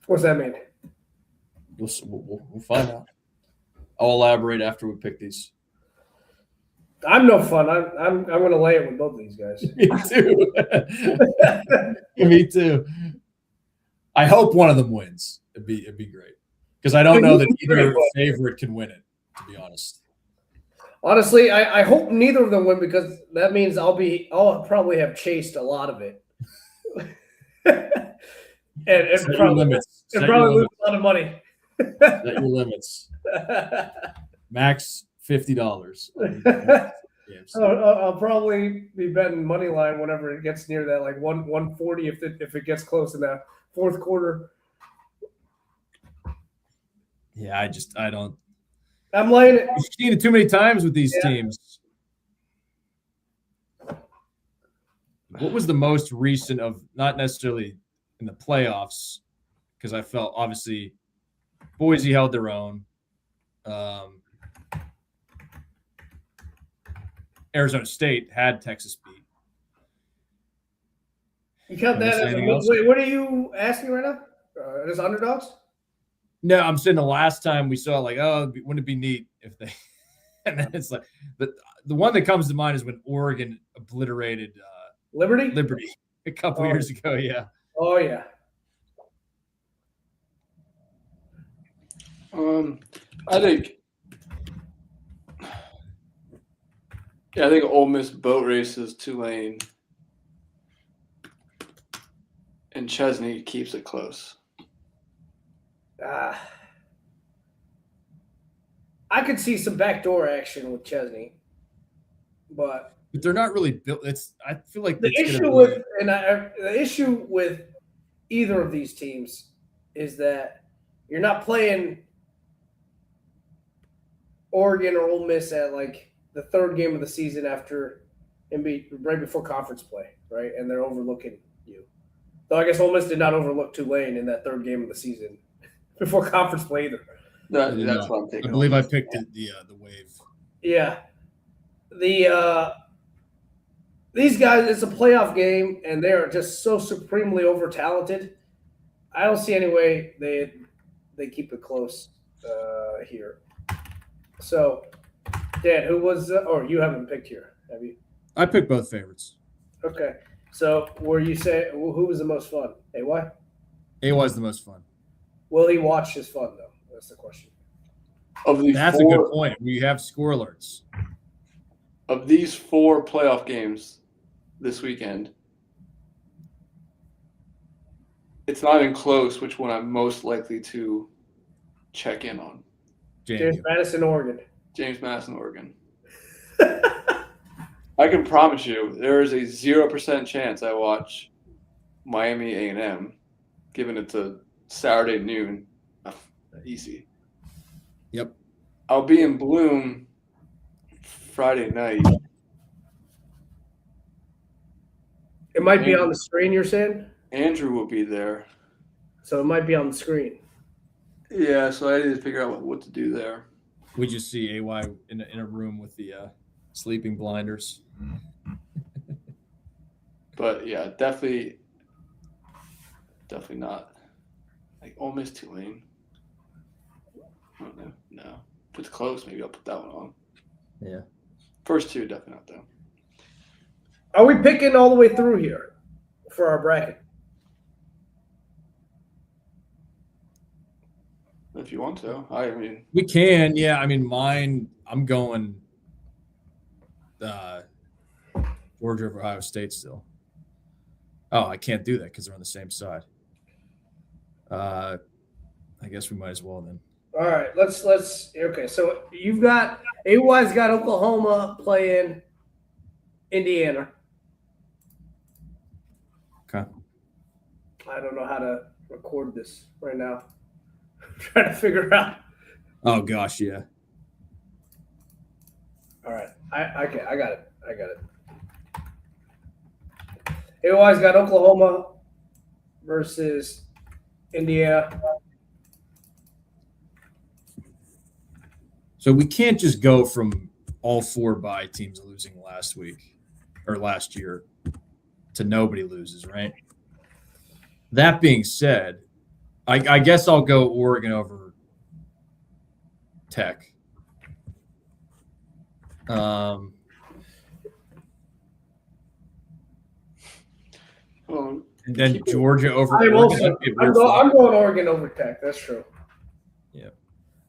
What's that mean? We'll find out. I'll elaborate after we pick these. I'm no fun. I'm going to lay it with both of these guys. Me too. Me too. I hope one of them wins. It'd be great because I don't know that either favorite can win it. To be honest. Honestly, I hope neither of them win because that means I'll probably have chased a lot of it, and probably lose a lot of money. Set your limits. Max $50. I'll probably be betting money line whenever it gets near that, like 140 if it gets close in that fourth quarter. Yeah, I don't. I'm laying it. You've seen it too many times with these teams. What was the most recent of, not necessarily in the playoffs, because I felt obviously Boise held their own. Arizona State had Texas beat. You count that as wait, what are you asking right now? As underdogs? No, I'm saying the last time we saw wouldn't it be neat if they and then it's like the one that comes to mind is when Oregon obliterated Liberty a couple years ago, yeah. Oh yeah. I think Ole Miss boat races Tulane, and Chesney keeps it close. I could see some backdoor action with Chesney, but they're not really built. I feel like the issue with either of these teams is that you're not playing Oregon or Ole Miss at like the third game of the season right before conference play, right? And they're overlooking you. Though I guess Ole Miss did not overlook Tulane in that third game of the season before conference play either. That's what I'm thinking. I believe I picked the wave. Yeah. These guys, it's a playoff game, and they are just so supremely over talented. I don't see any way they keep it close here. So, Dan, who was? Or you haven't picked here, have you? I picked both favorites. Okay. So, were you say who was the most fun? AY? AY is the most fun. Will he watch his fun though? That's the question. That's a good point. We have score alerts. Of these 4 playoff games this weekend, it's not even close which one I'm most likely to check in on. James Madison, Oregon. James Madison, Oregon. I can promise you there is a 0% chance I watch Miami A&M, given it's a Saturday noon. Easy. Yep. I'll be in Bloom Friday night. It might be on the screen, you're saying? Andrew will be there. So it might be on the screen. Yeah, so I need to figure out what to do there. We just see AY in a room with the sleeping blinders. But yeah, definitely not. Like Ole Miss Tulane. I don't know. No. If it's close, maybe I'll put that one on. Yeah. First 2, definitely not though. Are we picking all the way through here for our bracket? If you want to. I mean, we can. Yeah. I mean, mine, I'm going Georgia over Ohio State still. Oh, I can't do that because they're on the same side. I guess we might as well then. All right, let's okay. So you've got AY's got Oklahoma playing Indiana. Okay. I don't know how to record this right now. I'm trying to figure out. Oh gosh, yeah. All right, I got it. AY's got Oklahoma versus Indiana. So we can't just go from all 4 bye teams losing last week or last year to nobody loses, right? That being said, I guess I'll go Oregon over Tech. well, And then Georgia over I'm Oregon. going Oregon over Tech. That's true. Yeah.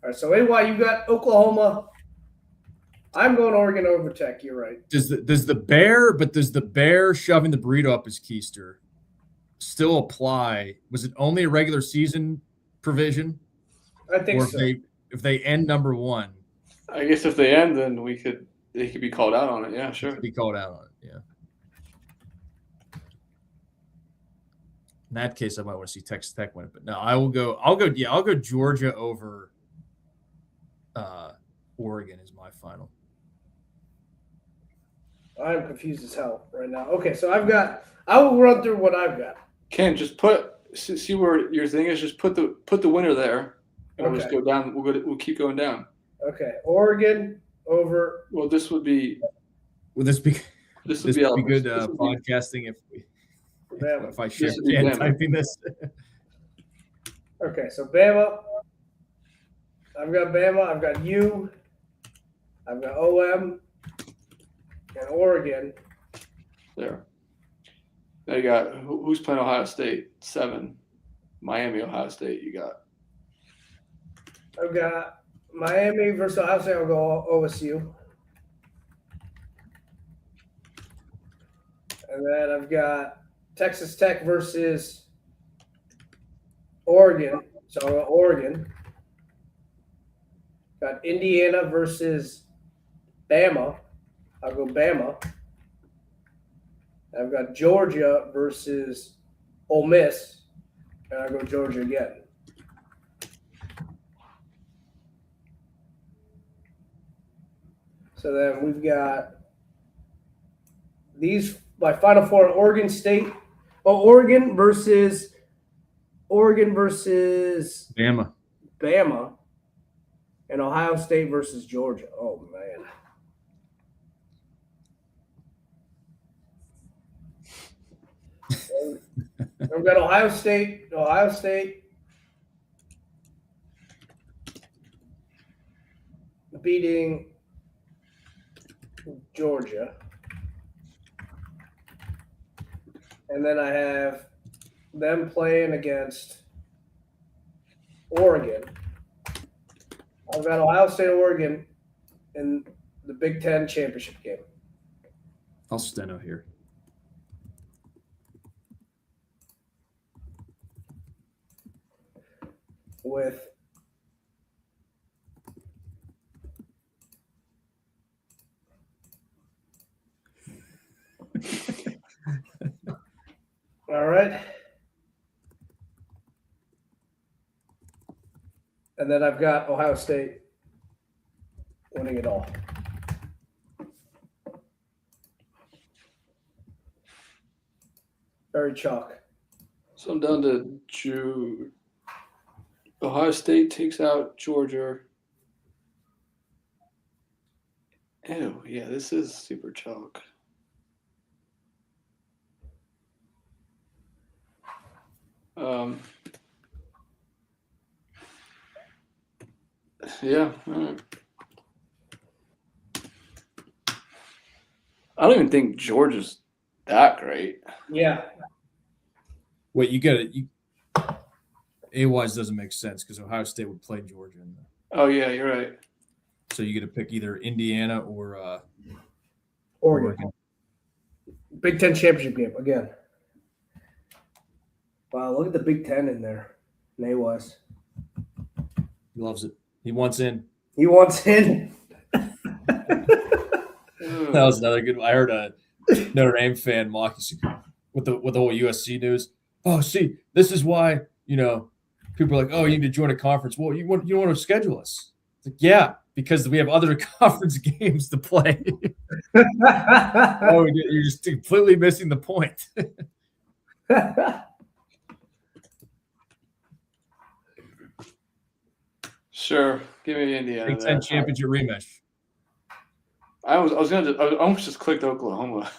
All right. So AY, you got Oklahoma. I'm going Oregon over Tech. You're right. Does the bear shoving the burrito up his keister still apply? Was it only a regular season provision? I think or so. If they end number 1, I guess if they end, then they could be called out on it. Yeah, sure. Be called out on it. Yeah. In that case, I might want to see Texas Tech win it, but no, I'll go Georgia over Oregon is my final. I'm confused as hell right now. Okay, so I will run through what I've got. Ken, just see where your thing is. Just put the winner there, and we'll just go down. We'll keep going down. Okay, Oregon over. Well, this would be. Would this be good podcasting if I share typing this? Okay, so Bama. I've got Bama. I've got U. I've got OM and Oregon. There. Now you got who's playing Ohio State? 7. Miami, Ohio State. You got. I've got Miami versus Ohio State. I'll go OSU. And then I've got Texas Tech versus Oregon. So I'll go Oregon. Got Indiana versus Bama. I'll go Bama. I've got Georgia versus Ole Miss, and I'll go Georgia again. So then we've got these, my final four: Oregon State. Oh, Oregon versus Bama. Bama, and Ohio State versus Georgia. Oh man. I've got Ohio State beating Georgia. And then I have them playing against Oregon. I've got Ohio State, Oregon in the Big Ten championship game. I'll steno here. With all right. And then I've got Ohio State winning it all. Very chalk. So I'm down to Ohio State takes out Georgia. Ew, yeah, this is super chalk. Yeah. All right. I don't even think Georgia's that great. Yeah. Wait, you get it. A-wise doesn't make sense because Ohio State would play Georgia. Oh, yeah, you're right. So you get to pick either Indiana or Oregon. Big Ten championship game again. Wow, look at the Big Ten in there. Nay-wise. He loves it. He wants in. He wants in. That was another good one. I heard a Notre Dame fan mock with the whole USC news. Oh, see, this is why, people are like, oh, you need to join a conference. Well, you want to schedule us. It's like, yeah, because we have other conference games to play. Oh, you're just completely missing the point. Sure, give me Indiana. Big Ten championship rematch. I almost just clicked Oklahoma.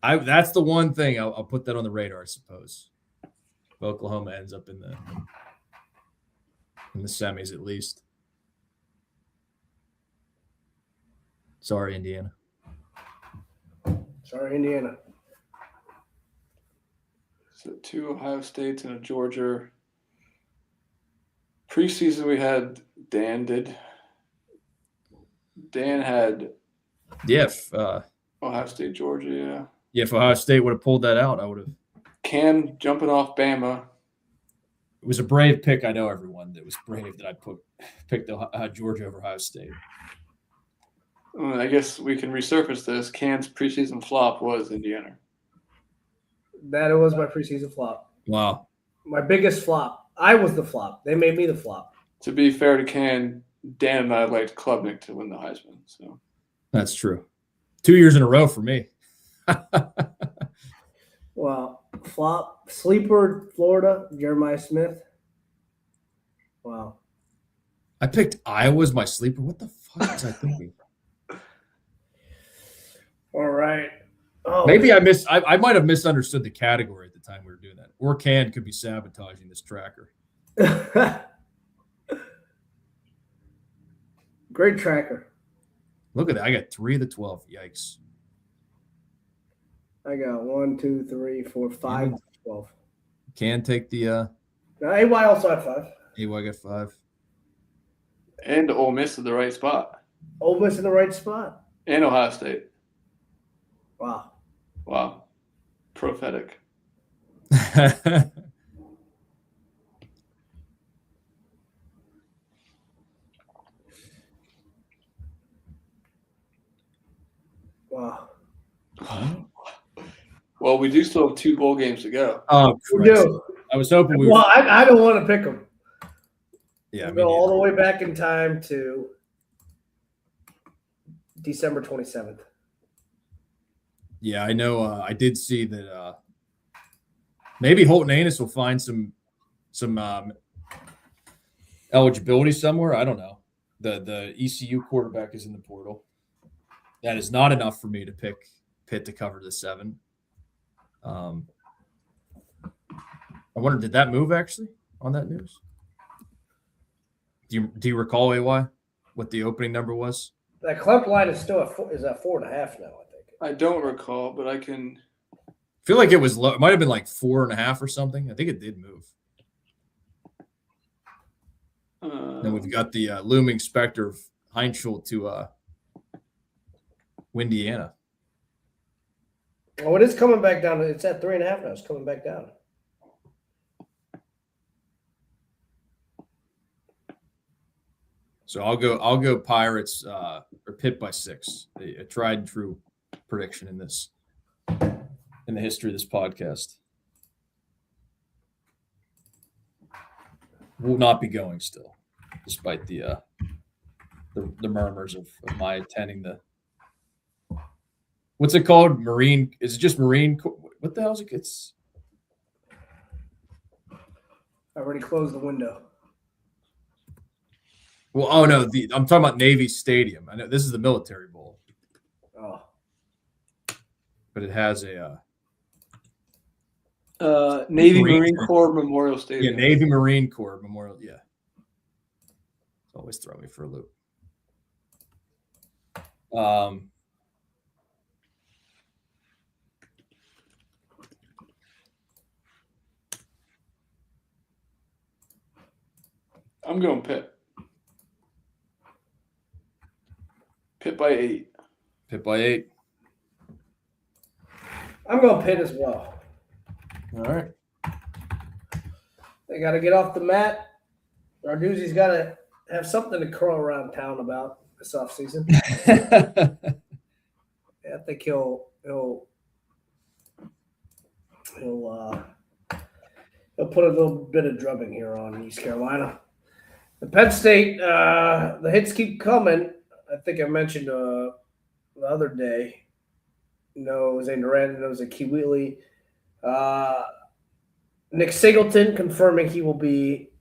That's the one thing I'll put that on the radar, I suppose. If Oklahoma ends up in the semis at least. Sorry, Indiana. Sorry, Indiana. So 2 Ohio States and a Georgia. Preseason we had Dan had Ohio State, Georgia, yeah. Yeah, if Ohio State would have pulled that out, I would have. Cam jumping off Bama. It was a brave pick. I know everyone that was brave that I picked Georgia over Ohio State. I guess we can resurface this. Cam's preseason flop was Indiana. That was my preseason flop. Wow. My biggest flop. I was the flop. They made me the flop. To be fair to Cam, Dan and I liked Klubnik to win the Heisman. So that's true. 2 years in a row for me. Well, flop, sleeper, Florida, Jeremiah Smith. Wow. I picked Iowa as my sleeper. What the fuck was I thinking? All right. Oh, maybe I might have misunderstood the category at the time we were doing that. Or Can could be sabotaging this tracker. Great tracker. Look at that. I got 3 of the 12. Yikes. I got 1, 2, 3, 4, 5, 12. Can take the Now, AY also had 5. AY got 5. And Ole Miss in the right spot. Ole Miss in the right spot. And Ohio State. Wow. Prophetic. Wow. Well, we do still have 2 bowl games to go. Oh, We Christ. do. I was hoping we Well, I don't want to pick them. Yeah, We'll me go all the neither. way back in time to December 27th. Yeah, I know. I did see that maybe Holton Anis will find some eligibility somewhere. I don't know. The ECU quarterback is in the portal. That is not enough for me to pick Pitt to cover the 7. I wonder, did that move actually on that news? Do you recall AY what the opening number was? That Clemp line is still at 4.5 now, I think. I don't recall, but I can. I feel like it was low. It might have been like 4.5 or something. I think it did move. Then we've got the looming specter of Heinschel to Windiana. Oh, it is coming back down. It's at 3.5 now. It's coming back down. So I'll go Pirates or Pitt by 6. A tried and true prediction in the history of this podcast. Will not be going still, despite the murmurs of my attending the. What's it called? Marine? Is it just Marine? What the hell is it? It's. I already closed the window. Well, oh no, I'm talking about Navy Stadium. I know this is the Military Bowl. Oh. But it has a Navy Marine Marine Corps Memorial Stadium. yeah, Navy Marine Corps Memorial. Yeah. Always throw me for a loop. I'm going Pitt. Pitt by 8. Pitt by 8. I'm going Pitt as well. All right. They got to get off the mat. Arduzzi's got to have something to curl around town about this offseason. I think he'll put a little bit of drubbing here on East Carolina. The Penn State, the hits keep coming. I think I mentioned the other day. Jose Durant, Jose Kiwili. Nick Singleton confirming he will be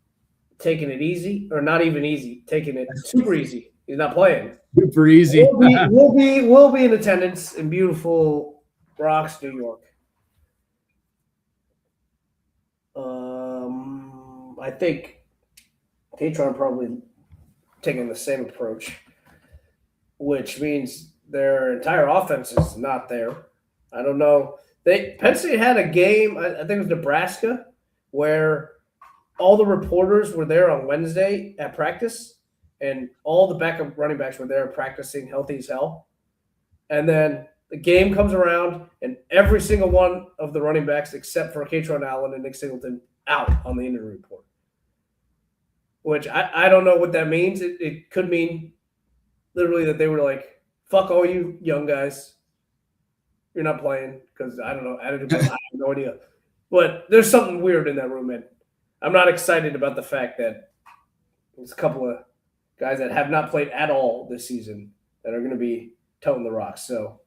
taking it easy, or not even easy, taking it super easy. He's not playing. Super easy. We'll be in attendance in beautiful Rocks, New York. I think Patron probably taking the same approach, which means their entire offense is not there. I don't know. Penn State had a game, I think it was Nebraska, where all the reporters were there on Wednesday at practice, and all the backup running backs were there practicing healthy as hell. And then the game comes around, and every single one of the running backs, except for Katron Allen and Nick Singleton, out on the injury report. Which I don't know what that means. It could mean literally that they were like, fuck all you young guys. You're not playing because I don't know. I have no idea. But there's something weird in that room, and I'm not excited about the fact that there's a couple of guys that have not played at all this season that are going to be toting the rocks. So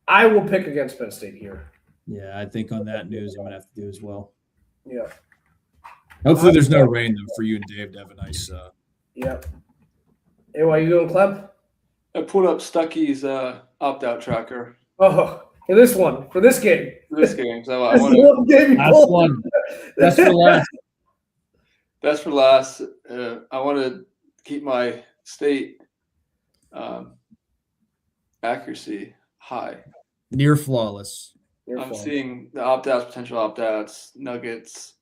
I will pick against Penn State here. Yeah, I think on that news, I'm going to have to do as well. Yeah. Hopefully there's no rain, though, for you and Dave to have a nice Yeah. Hey, why you going, Clem? I pulled up Stuckey's opt-out tracker Oh, for this game. for this game. So I That's want the one game you last pulled. one. That's for last. That's for last. I want to keep my state accuracy high. Near flawless. You're I'm fine. seeing the opt-outs, potential opt-outs, Nuggets.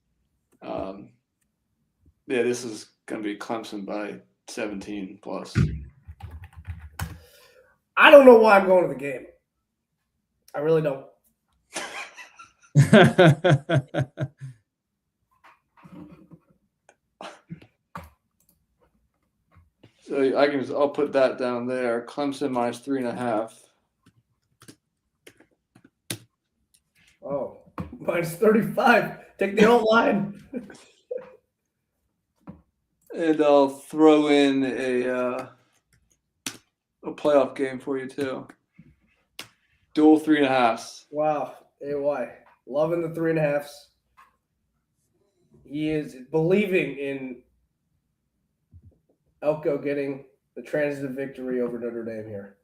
Yeah, this is going to be Clemson by 17 plus. I don't know why I'm going to the game. I really don't. So I'll put that down there. Clemson minus 3.5. Oh, minus 35. Take the old line. And I'll throw in a playoff game for you too. Dual 3.5s. Wow. AY. Loving the 3.5s. He is believing in Elko getting the transitive victory over Notre Dame here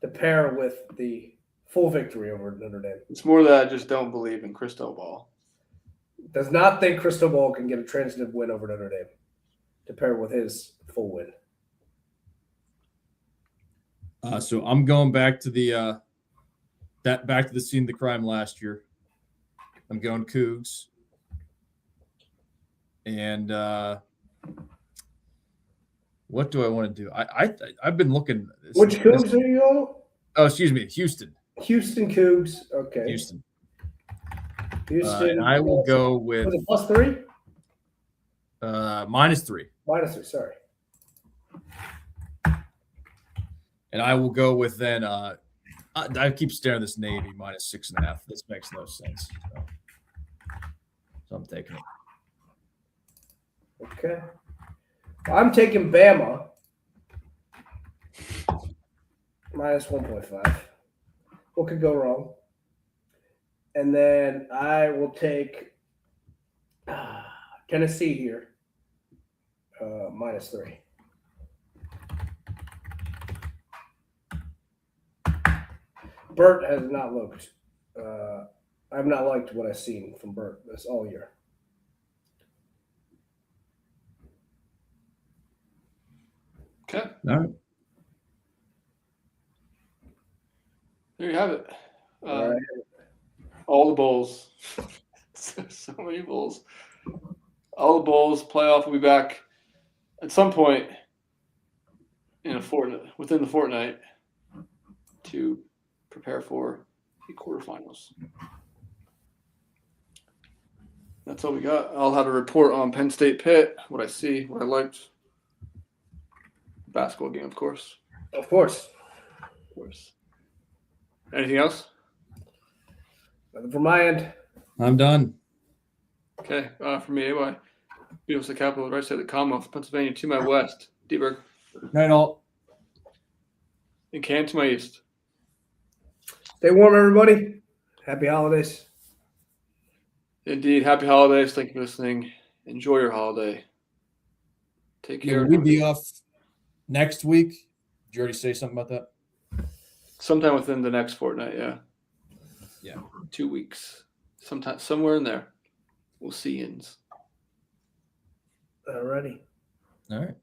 to pair with the full victory over Notre Dame. It's more that I just don't believe in Cristobal. Does not think Cristobal can get a transitive win over Notre Dame to pair with his full win. So I'm going back to the back to the scene of the crime last year. I'm going Cougs. And what do I want to do? I've been looking. Which Cougs are you going? Oh, excuse me, Houston. Houston Cougs. Okay. Houston. Houston. And I will go with Was it +3? -3. -3. Sorry. And I will go with then. I keep staring at this Navy -6.5. This makes no sense. So I'm taking it. Okay. I'm taking Bama -1.5. What could go wrong? And then I will take Tennessee here, -3. Burt has not looked. I've not liked what I've seen from Burt this all year. Okay. All right. There you have it. All right. All the bowls. So many bowls. All the bowls. Playoff will be back at some point in a fortnight, within the fortnight, to prepare for the quarterfinals. That's all we got. I'll have a report on Penn State Pitt, what I see, what I liked. Basketball game, of course. Of course. Of course. Anything else? Nothing from my end. I'm done. Okay. For me, AY. Beautiful the capital, right side of the Commonwealth, Pennsylvania to my west. Deberg. Night all. And Canton to my east. Stay warm, everybody. Happy holidays. Indeed. Happy holidays. Thank you for listening. Enjoy your holiday. Take care. Will we be off next week? Did you already say something about that? Sometime within the next fortnight, yeah. Yeah. 2 weeks. Sometime somewhere in there. We'll see yins. Alrighty. All right.